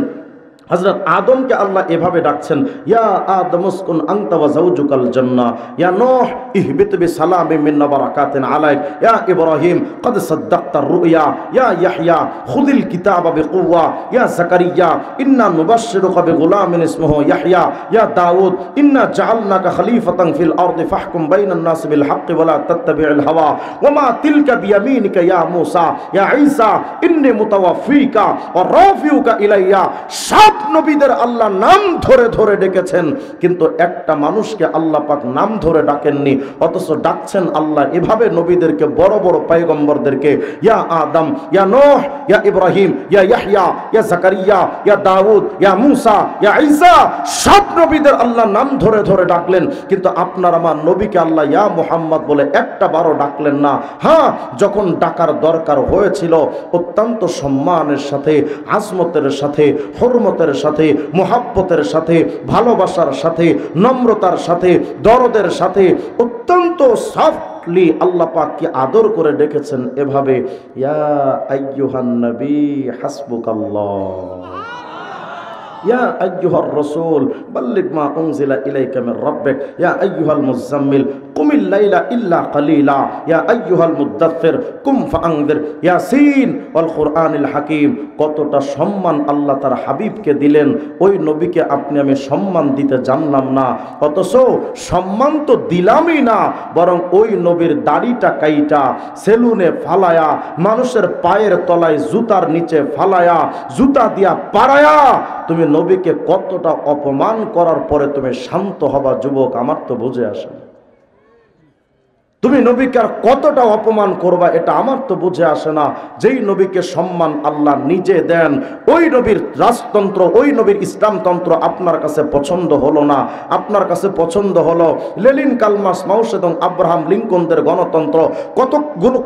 হযরত আদমকে আল্লাহ এভাবে ডাকছেন, ইয়া আদম উসকুন আনতা ওয়া যাওজুকাল জান্নাহ, ইয়া নূহ ইহবিত বিসালামিন মিন্না বারাকাতিন আলাইক, ইয়া ইব্রাহিম ক্বাদ সাদ্দাকতার রুয়া, ইয়া ইয়াহইয়া খুযিল কিতাবা বিকুওয়া, ইয়া যাকারিয়া ইন্না নুবাশশিরুকা বিগুলামিন ইসমুহু ইয়াহইয়া, ইয়া দাউদ ইন্না জাআলনাকা খলিফাতান ফিল আরদি ফাহকুম বাইনান নাসি বিল হাক্কি ওয়া লা তাত্তাবি'ল হাওয়া ওয়া মা তিলকা বিয়ামিনিকা ইয়া মূসা, ইয়া ঈসা ইন্নী মুতাওয়াফফিকা ওয়া রাফিউকা ইলাইয়া। সব নবীদের আল্লাহ নাম ধরে ধরে ডেকেছেন, কিন্তু একটা মানুষকে আল্লাহ পাক নাম ধরে ডাকেননি, অথচ ডাকছেন আল্লাহ এভাবে নবীদেরকে, বড় বড় পয়গম্বরদেরকে। ইয়া আদম, ইয়া নূহ, ইয়া ইব্রাহিম, ইয়া ইয়াহইয়া, ইয়া জাকারিয়া, ইয়া দাউদ, ইয়া মূসা, ইয়া ঈসা, সব নবীদের আল্লাহ নাম ধরে ধরে ডাকলেন, কিন্তু আপনার আমার নবীকে আল্লাহ ইয়া মুহাম্মদ বলে একটা বারও ডাকলেন না। হ্যাঁ, যখন ডাকার দরকার হয়েছিল অত্যন্ত সম্মানের সাথে, আজমতের সাথে, হুরমতের সাথে, মুহাব্বতের সাথে, ভালোবাসার সাথে, নম্রতার সাথে, দরদের সাথে অত্যন্ত সফটলি আল্লাহ পাক কি আদর করে ডেকেছেন এভাবে, ইয়া আইয়ুহান নবী হাসবুকাল্লাহ, ইয়া আইয়ুহার রাসূল বাল্লিগ মা উনজিলা ইলাইকা মির রাব্বিক, ইয়া আইয়ুহাল মুযাম্মিল কুমিল লাইলা ইল্লা কালিলা, ইয়া আইয়ুহাল মুদ্দাথ্থির কুম ফাআনযির, ইয়াসিন ওয়াল কুরআনিল হাকীম। কতটা সম্মান আল্লাহ তার হাবিবকে দিলেন, ওই নবীকে আপনি আমি সম্মান দিতে জানলাম না। অথচ সম্মান তো দিলামই না, বরং ওই নবীর দাড়িটা কাইটা সেলুনে ফালায়া, মানুষের পায়ের তলায় জুতার নিচে ফালায়া, জুতা দিয়া পাড়ায়া তুমি নবীকে কতটা অপমান করার পরে তুমি শান্ত হবা যুবক, আমার তো বুঝে আসে না। তুমি নবীকে আর কতটা অপমান করবা এটা আমার তো বুঝে আসে না। যেই নবীকে সম্মান আল্লাহ নিজে দেন, ওই নবীর রাজতন্ত্র, ওই নবীর ইসলামতন্ত্র আপনার কাছে পছন্দ হলো না। আপনার কাছে পছন্দ হলো লেনিন, কালমার্স, মাও সেতুং, আব্রাহাম লিঙ্কনদের গণতন্ত্র। কত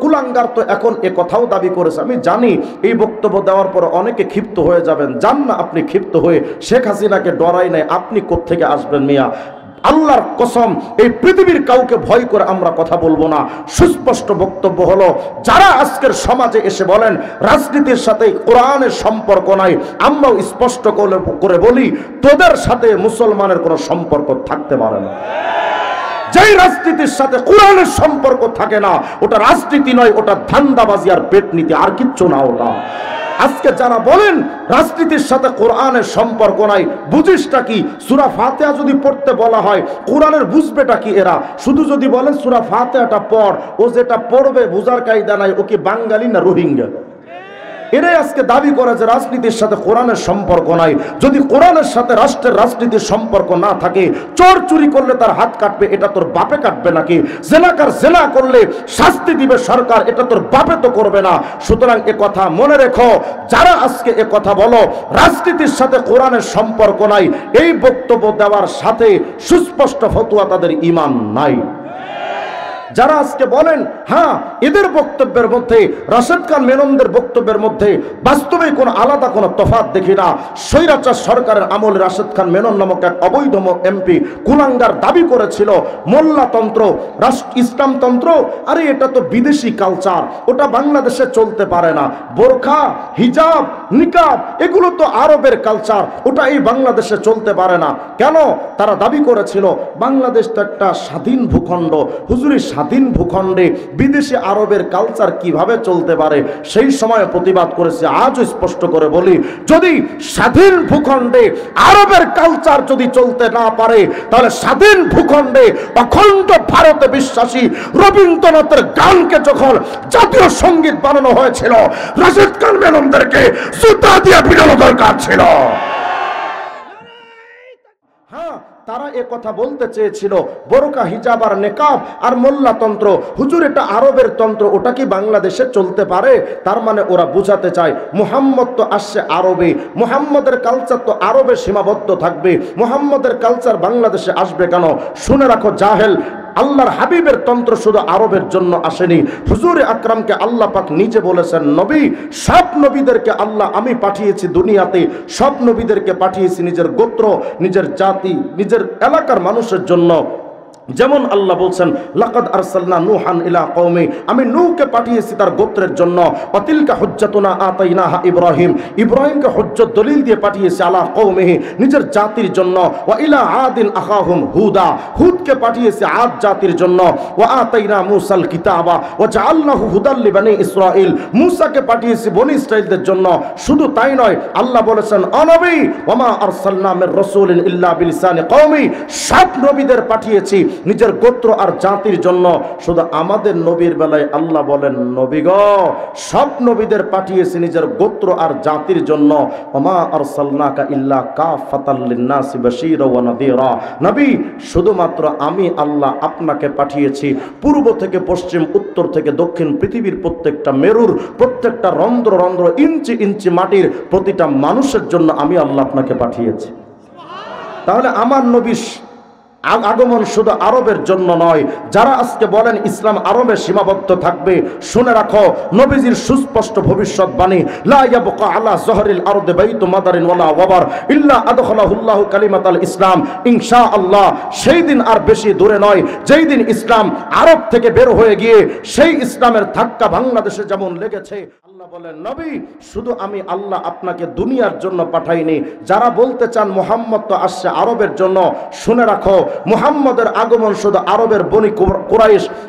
কুলাঙ্গার তো এখন এ কথাও দাবি করেছে। আমি জানি এই বক্তব্য দেওয়ার পর অনেকে ক্ষিপ্ত হয়ে যাবেন, জান না আপনি ক্ষিপ্ত হয়ে শেখ হাসিনাকে ডরাই নাই, আপনি কোত্থেকে আসবেন মিয়া? আল্লাহর কসম, এই পৃথিবীর কাউকে ভয় করে আমরা কথা বলবো না। সুস্পষ্ট বক্তব্য হলো, যারা আজকের সমাজে এসে বলেন রাজনীতির সাথে কোরআনের সম্পর্ক নাই, আমরাও স্পষ্ট করে বলি তোদের সাথে মুসলমানের কোনো সম্পর্ক থাকতে পারে না। যেই রাজনীতির সাথে কোরআনের সম্পর্ক থাকে না, ওটা রাজনীতি নয়, ওটা ধান্দাবাজি আর পেটনীতি, আর কিচ্ছু না ওটা। আজকে যারা বলেন রাজনীতির সাথে কোরআনের সম্পর্ক নাই, বুঝিসটা কি? সূরা ফাতিহা যদি পড়তে বলা হয়, কোরআনের বুঝবেটা কি এরা? শুধু যদি বলেন সূরা ফাতিহাটা পড়, ও যেটা পড়বে বুঝার কায়দা নাই, ও কি বাঙালি না রোহিঙ্গা? এরাই আজকে দাবি করে যে রাজনীতির সাথে কোরআনের সম্পর্ক নাই। যদি কোরআনের সাথে রাষ্ট্রের রাজনীতির সম্পর্ক না থাকে, চোর চুরি করলে তার হাত কাটবে, এটা তোর বাপে কাটবে নাকি? জেনাকার জেনা করলে শাস্তি দিবে সরকার, এটা তোর বাপে তো করবে না। সুতরাং এ কথা মনে রেখো, যারা আজকে এ কথা বলো রাজনীতির সাথে কোরআনের সম্পর্ক নাই, এই বক্তব্য দেওয়ার সাথে সুস্পষ্ট ফতোয়া তাদের ঈমান নাই। যারা আজকে বলেন হ্যাঁ এদের বক্তব্যের মধ্যে, রাশেদ খান মেননদের বক্তব্যের মধ্যে বাস্তবে কোনো আলাদা কোনো তফাৎ দেখি না। স্বৈরাচার সরকারের আমলে রাশেদ খান মেনন নামক এক অবৈধ এমপি কুলাঙ্গার দাবি করেছিল মোল্লাতন্ত্র, ইসলামতন্ত্র, আরে এটা তো বিদেশি কালচার, ওটা বাংলাদেশে চলতে পারে না। বোরখা, হিজাব, নিকাব এগুলো তো আরবের কালচার, ওটা এই বাংলাদেশে চলতে পারে না। কেন? তারা দাবি করেছিল বাংলাদেশ তো একটা স্বাধীন ভূখণ্ড। হুজুরি স্বাধীন ভূখণ্ডে বিদেশি আরবের কালচার কিভাবে চলতে পারে? সেই সময় প্রতিবাদ করেছে। আজও স্পষ্ট করে বলি, যদি স্বাধীন ভূখণ্ডে আরবের কালচার যদি চলতে না পারে, তাহলে স্বাধীন ভূখণ্ডে অখণ্ড ভারতে বিশ্বাসী রবীন্দ্রনাথের গানকে যখন জাতীয় সঙ্গীত বানানো হয়েছিল, রাশেদ খান মেননদেরকে জুতা দিয়ে পিটানো দরকার ছিল। হ্যাঁ, তারা এ কথা বলতে চেয়েছিল বোরকা, হিজাব আর নেকাব আর মোল্লাতন্ত্র, হুজুর এটা আরবের তন্ত্র, ওটা কি বাংলাদেশে চলতে পারে? তার মানে ওরা বুঝাতে চায় মুহাম্মদ তো আসছে আরবে, মুহাম্মদের কালচার তো আরবে সীমাবদ্ধ থাকবে, মুহাম্মদের কালচার বাংলাদেশে আসবে কেন? শুনে রাখো জাহেল, আল্লাহর হাবিবের তন্ত্র শুধু আরবের জন্য আসেনি। হুজুর আকরামকে আল্লাহ পাক নিজে বলেছেন নবী, সব নবীদেরকে আল্লাহ আমি পাঠিয়েছি দুনিয়াতে, সব নবীদেরকে পাঠিয়েছি নিজের গোত্র, নিজের জাতি, নিজের এলাকার মানুষের জন্য। যেমন আল্লাহ বলছেন লাকাদ আরসালনা নূহান ইলা কওমি, আমি নূহকে পাঠিয়েছি তার গোত্রের জন্য। অতিলকা হুজ্জাতুনা আতাইনাহা ইব্রাহিম, ইব্রাহিমকে হুজ্জত দলিল দিয়ে পাঠিয়েছি আলা কওমিহি, নিজের জাতির জন্য। ওয়া ইলা আদিন আখাহুম হুদা, হুদকে পাঠিয়েছি আদ জাতির জন্য। ওয়া আতাইনা মূসাল কিতাবা ওয়া জাআলনাহু হুদাল লিবানি ইসরাঈল, মূসাকে পাঠিয়েছি বনি ইসরাঈলদের জন্য। শুধু তাই নয়, আল্লাহ বলেছেন ও নবী ওয়া মা আরসালনা মির রাসূলিন ইল্লা বিলিসানি কওমি, সব নবীদের পাঠিয়েছি নিজের গোত্র আর জাতির জন্য। শুধু আমাদের নবীর বেলায় আল্লাহ বলেন, নবী গো, সব নবীদের পাঠিয়েছি নিজের গোত্র আর জাতির জন্য। ওমা আরসালনাকা ইল্লা কাফাতাল লিন্নাসি বাশীরা ওয়া নাযীরা। নবী, শুধুমাত্র আমি আল্লাহ আপনাকে পাঠিয়েছি পূর্ব থেকে পশ্চিম, উত্তর থেকে দক্ষিণ, পৃথিবীর প্রত্যেকটা মেরুর, প্রত্যেকটা রন্ধ্র রন্ধ্র, ইঞ্চি ইঞ্চি মাটির প্রতিটা মানুষের জন্য আমি আল্লাহ আপনাকে পাঠিয়েছি। তাহলে আমার নবী আগমন শুধু আরবের জন্য নয়। যারা আজকে বলেন ইসলাম আরবে সীমাবদ্ধ থাকবে, শুনে রাখো নবীজির সুস্পষ্ট ভবিষ্যৎবাণী, লা ইয়াবকা আলা যহরিল আরদি বাইতু মাদারিন ওয়ালা ওয়াবার ইল্লা আদখালাহুল্লাহু কালিমাতাল ইসলাম। ইনশাআল্লাহ সেই দিন আর বেশি দূরে নয়, যেই দিন ইসলাম আরব থেকে বের হয়ে গিয়ে সেই ইসলামের ধাক্কা বাংলাদেশে যেমন লেগেছে। আল্লাহ বলেন, নবী, শুধু আমি আল্লাহ আপনাকে দুনিয়ার জন্য পাঠাইনি। যারা বলতে চান মুহাম্মদ তো আসছে আরবের জন্য, শুনে রাখো মুহাম্মদের আগমন শুধু আরবের বনি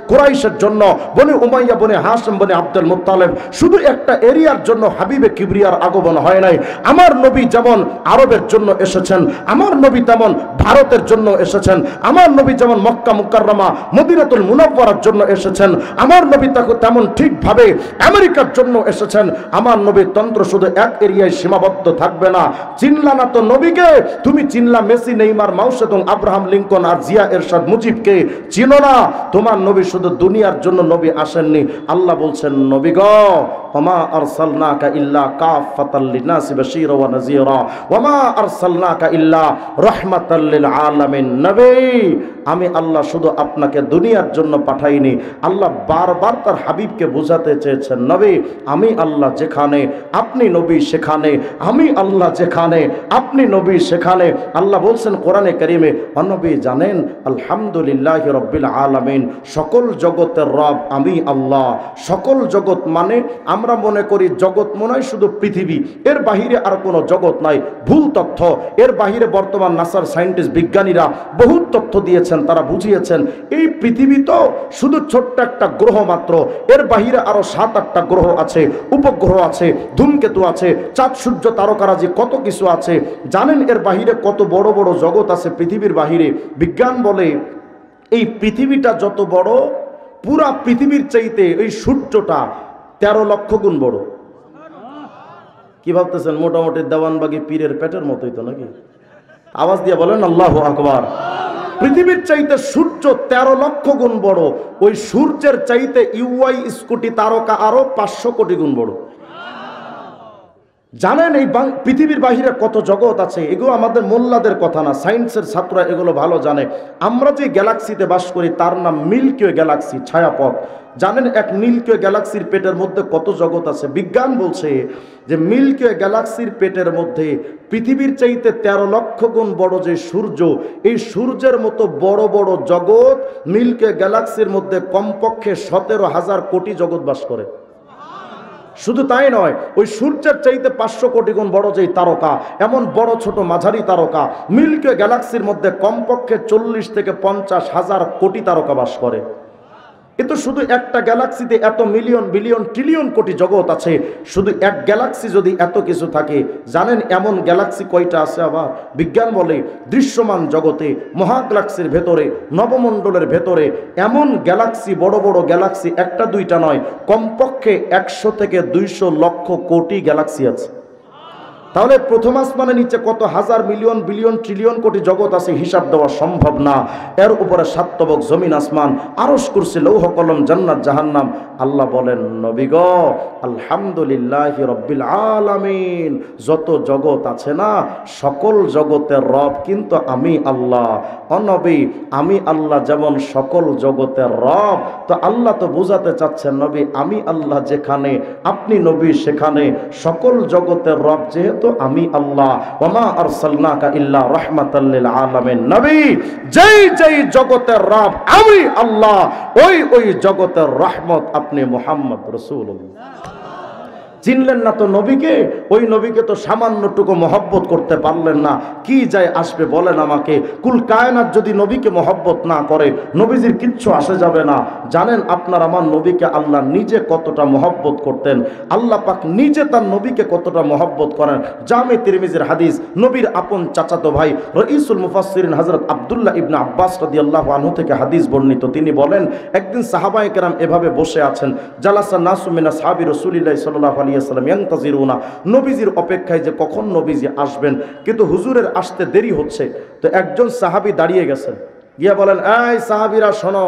কুরাইশের জন্য, বনি উমাইয়া, বনি হাশিম, বনি আব্দুল মুত্তালিব, শুধু একটা এরিয়ার জন্য হাবিবে কিবরিয়ার আগমন হয় নাই। আমার নবী যেমন আরবের জন্য এসেছেন, আমার নবী তেমন ভারতের জন্য এসেছেন। আমার নবী যেমন মক্কা মুকাররমা, মদিনাতুল মুনাওয়ারার জন্য এসেছেন, আমার নবী তেমন ঠিকভাবে আমেরিকার জন্য এসেছেন। আমার নবীর তন্ত্র শুধু এক এরিয়ায় সীমাবদ্ধ থাকবে না। চিনলা না তো নবীকে, তুমি চিনলা মেসি, নেইমার, মাউসেদং, আব্রাহাম লিঙ্কন আর জিয়া এরশাদ মুজিবকে, চিনো না। তোমার নবী শুধু দুনিয়ার জন্য নবী আসেননি। আল্লাহ বলছেন, নবী গো, ওমা আরসালনাকা ইল্লা কাফাতাল লিন্নাসি বাশীরা ওয়া নাযীরা ওমা আরসালনাকা ইল্লা রাহমাতাল লিল আলামিন। নবী, আমি আল্লাহ শুধু আপনাকে দুনিয়ার জন্য পাঠাইনি। আল্লাহ বারবার তার হাবিবকে বোঝাতে চেয়েছেন, নবী, আমি আল্লাহ যেখানে আপনি নবী সেখানে, আমি আল্লাহ যেখানে আপনি নবী সেখানে। আল্লাহ বলছেন কোরআনে কারিমে, নবী জানেন আলহামদুলিল্লাহি রাব্বিল আলামিন, সকল জগতের রব আমি আল্লাহ। সকল জগৎ মানে আমরা মনে করি জগৎ মনে হয় শুধু পৃথিবী, এর বাহিরে আর কোনো জগৎ নাই। ভুল তথ্য। এর বাহিরে বর্তমান নাসার সায়েন্টিস্ট, বিজ্ঞানীরা বহুত তথ্য দিয়েছেন, তারা বুঝিয়েছেন এই পৃথিবী তো শুধু ছোট্ট একটা গ্রহ মাত্র, এর বাহিরে আরো 7-8টা গ্রহ আছে, উপগ্রহ আছে, ধূমকেতু আছে, চাঁদ সূর্য তারকারাজি, কত কিছু আছে। জানেন এর বাহিরে কত বড় বড় জগৎ আছে পৃথিবীর বাহিরে? বিজ্ঞান বলে এই পৃথিবীটা যত বড়, পুরা পৃথিবীর চাইতে এই সূর্যটা 13 লক্ষ গুণ বড়। কি ভাবতেছেন? মোটামুটি দেওয়ানবাগি পীরের পেটের মতোই তো নাকি? আওয়াজ দিয়ে বলেন আল্লাহু আকবার। পৃথিবীর চাইতে সূর্য 13 লক্ষ গুণ বড়। ওই সূর্যের চাইতে ইউআই স্কুটি তারকা আরো 500 কোটি গুণ বড়। জানেন এই পৃথিবীর বাহিরে কত জগৎ আছে? এগুলো আমাদের মোল্লাদের কথা না, সায়েন্সের ছাত্ররা এগুলো ভালো জানে। আমরা যে গ্যালাক্সিতে বাস করি তার নাম মিল্কি ওয়ে গ্যালাক্সি, ছায়াপথ। জানেন এক মিল্কি ওয়ে গ্যালাক্সির পেটের মধ্যে কত জগৎ আছে? বিজ্ঞান বলছে যে মিল্কি ওয়ে গ্যালাক্সির পেটের মধ্যে পৃথিবীর চাইতে 13 লক্ষ গুণ বড় যে সূর্য, এই সূর্যের মতো বড় বড় জগৎ মিল্কি ওয়ে গ্যালাক্সির মধ্যে কমপক্ষে 17,000 কোটি জগৎ বাস করে। শুধু তাই নয়, ওই সূর্যের চাইতে 500 কোটি গুণ বড় যেই তারকা, এমন বড় ছোট মাঝারি তারকা মিল্কি ওয়ে গ্যালাক্সির মধ্যে কমপক্ষে 40 থেকে 50,000 কোটি তারকা বাস করে। কিন্তু শুধু একটা গ্যালাক্সিতে এত মিলিয়ন বিলিয়ন ট্রিলিয়ন কোটি জগৎ আছে। শুধু এক গ্যালাক্সি যদি এত কিছু থাকে, জানেন এমন গ্যালাক্সি কয়টা আছে? আবার বিজ্ঞান বলে দৃশ্যমান জগতে, মহাগ্যালাক্সির ভেতরে, নবমণ্ডলের ভেতরে এমন গ্যালাক্সি, বড় বড় গ্যালাক্সি একটা দুইটা নয়, কমপক্ষে 100 থেকে 200 লক্ষ কোটি গ্যালাক্সি আছে। তাহলে প্রথম আসমানের নিচে কত হাজার মিলিয়ন বিলিয়ন ট্রিলিয়ন কোটি জগৎ আছে, হিসাব দেওয়া সম্ভব না। এর উপরে 7 তবক জমিন আসমান, আরশ কুরসি, লৌহ কলম, জান্নাত জাহান্নাম। আল্লাহ বলেন, নবী গো, আলহামদুলিল্লাহি রাব্বিল আলামিন, যত জগৎ আছে না সকল জগতের রব কিন্তু আমি আল্লাহ। ও নবী, আমি আল্লাহ যেমন সকল জগতের রব, তো আল্লাহ তো বোঝাতে চাচ্ছেন নবী আমি আল্লাহ যেখানে আপনি নবী সেখানে, সকল জগতের রব যেহেতু আমি আল্লাহ। ওমা আরসালনাকা ইল্লা রাহমাতাল লিল আলামিন। নবী, যেই যেই জগতের রব আমি আল্লাহ, ওই ওই জগতের রহমত আপনি মুহাম্মদ রাসূলুল্লাহ। চিনলেন না তো নবীকে, ওই নবীকে তো সামান্যটুকু মহব্বত করতে পারলেন না, কি যায় আসবে বলেন আমাকে? কুল কায়নাত যদি নবীকে মহব্বত না করে, নবীজির কিচ্ছু আসে যাবে না। জানেন আপনার আমার নবীকে আল্লাহ নিজে কতটা মহব্বত করতেন, আল্লাহ পাক নিজে তার নবীকে কতটা মহব্বত করেন। জামে তিরমিজির হাদিস, নবীর আপন চাচাতো ভাই রঈসুল মুফাসসিরিন হযরত আব্দুল্লাহ ইবনে আব্বাস রাদিয়াল্লাহু আনহু থেকে হাদিস বর্ণিত। তিনি বলেন, একদিন সাহাবায়ে কেরাম এভাবে বসে আছেন, জালাসা নাসু মিন আসহাবি রাসূলিল্লাহ সাল্লাল্লাহু আলাইহি ওয়াসাল্লাম ইয়ান্তাজিরুনা, নবীজির অপেক্ষায় যে কখন নবীজি আসবেন, কিন্তু হুজুরের আসতে দেরি হচ্ছে। তো একজন সাহাবী দাঁড়িয়ে গেছেন, গিয়া বলেন, এই সাহাবীরা শোনো,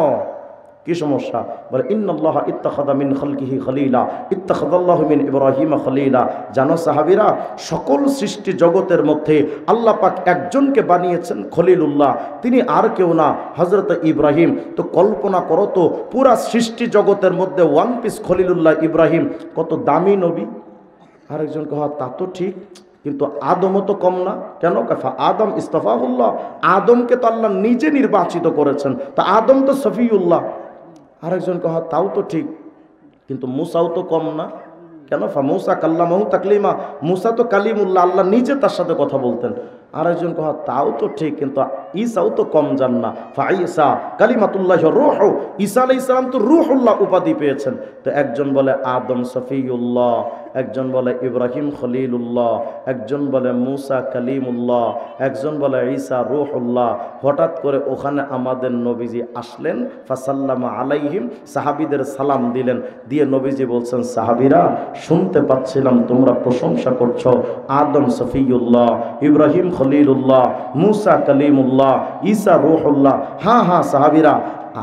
কি সমস্যা? বলে, ইন্নাল্লাহা ইত্তাখাযা মিন খালকিহি খলিলা ইত্তাখাযাল্লাহু মিন ইব্রাহিম খলিলা। জানো সাহাবীরা, সকল সৃষ্টি জগতের মধ্যে আল্লাহ পাক একজনকে বানিয়েছেন খলিলুল্লাহ, তিনি আর কেউ না, হযরত ইব্রাহিম। তো কল্পনা করো তো, পুরা সৃষ্টি জগতের মধ্যে ওয়ান পিস খলিলুল্লাহ ইব্রাহিম, কত দামি নবী। আরেকজন কহ, তা তো ঠিক, কিন্তু আদমও তো কম না। কেন? কাফা আদম ইস্তাফাহুল্লাহ, আদমকে তো আল্লাহ নিজে নির্বাচিত করেছেন, তা আদম তো সফিউল্লাহ। আরেকজন কহ, তাও তো ঠিক, কিন্তু মুসাও তো কম না। কেন? ফা মুসা কাল্লামাহু তাকলিমা, মুসা তো কালিমুল্লাহ, আল্লাহ নিজে তার সাথে কথা বলতেন। আরেকজন কহ, তাও তো ঠিক, কিন্তু ঈসাও তো কম যান না। ফা ঈসা কালিমাতুল্লাহ রূহ, ঈসা আলাইহিস সালাম তো রূহুল্লাহ উপাধি পেয়েছেন। তো একজন বলে আদম সফিউল্লাহ, একজন বলে ইব্রাহিম খলিলুল্লাহ, একজন বলে মুসা কালিমুল্লাহ, একজন বলে ঈসা রূহুল্লাহ। হঠাৎ করে ওখানে আমাদের নবীজি আসলেন, ফাসাল্লামা আলাইহিম, সাহাবীদের সালাম দিলেন, দিয়ে নবীজি বলছেন, সাহাবীরা শুনতে পাচ্ছিলাম তোমরা প্রশংসা করছো আদম সফিউল্লাহ, ইব্রাহিম খলিলুল্লাহ, মুসা কালিমুল্লাহ, ঈসা রূহুল্লাহ। হ্যাঁ হ্যাঁ সাহাবীরা,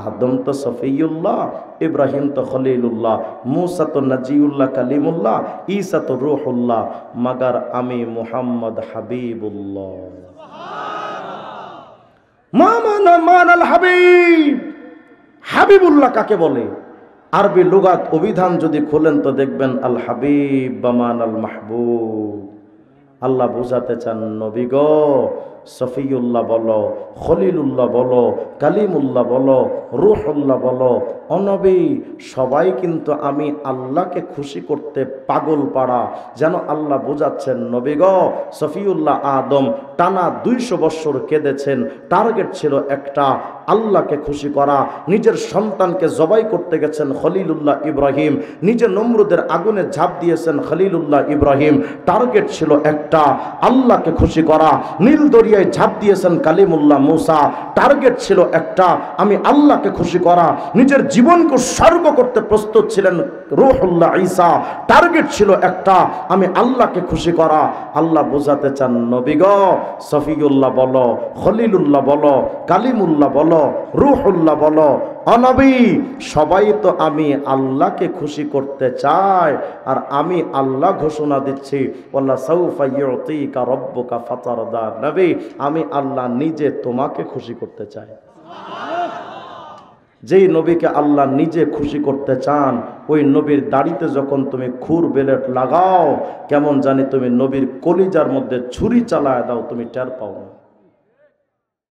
আদম তো সফিউল্লাহ, ইব্রাহিম তো খলিলুল্লাহ, মুসা তো নাজিউল্লাহ কালিমুল্লাহ, ঈসা তো রূহুল্লাহ, মাগার আমি মুহাম্মদ হাবিবুল্লাহ। মা মানা মানাল হাবিব, হাবিবুল্লাহ কাকে বলে? আরবি লুগাত অভিধান যদি খোলেন তো দেখবেন আল হাবিব বামান আল মাহবুব। আল্লাহ বুঝাতে চান, নবী গো, সফিউল্লাহ বলো, খলিলুল্লাহ বলো, কালিমুল্লাহ বলো, রূহুল্লাহ বলো, অনবী সবাই কিন্তু আমি আল্লাহকে খুশি করতে পাগল পাড়া। যেন আল্লাহ বুঝাচ্ছেন, নবী গো, সফিউল্লাহ আদম টানা 200 বছর কেঁদেছেন, টার্গেট ছিল একটা, আল্লাহকে খুশি করা। নিজের সন্তানকে জবাই করতে গেছেন খলিলুল্লাহ ইব্রাহিম, নিজে নমরুদের আগুনে ঝাঁপ দিয়েছেন খলিলুল্লাহ ইব্রাহিম, টার্গেট ছিল একটা, আল্লাহকে খুশি করা। নীল দরিয়ায় ঝাঁপ দিয়েছেন কালিমুল্লাহ মুসা, টার্গেট ছিল একটা, আমি আল্লাহকে খুশি করা। নিজের জীবনকে উৎসর্গ করতে প্রস্তুত ছিলেন রূহুল্লাহ ঈসা, টার্গেট ছিল একটা, আমি আল্লাহকে খুশি করা। আল্লাহ বোঝাতে চান, নবী গো, সফিউল্লাহ বলো, খলিলুল্লাহ বলো, কালিমুল্লাহ বলো, রূহুল্লাহ বলো, অনবী সবাই তো আমি আল্লাহকে খুশি করতে চাই। আর আমি আল্লাহ ঘোষণা দিচ্ছি, ওয়াল্লা সাউফা ইউতিকা রাব্বুকা ফাতারদা, নবী আমি আল্লাহ নিজে তোমাকে খুশি করতে চাই। যেই নবীকে আল্লাহ নিজে খুশি করতে চান, ওই নবীর দাড়িতে যখন তুমি খুর বেলেট লাগাও, কেমন জানি তুমি নবীর কলিজার মধ্যে ছুরি চালায় দাও, তুমি টের পাও না।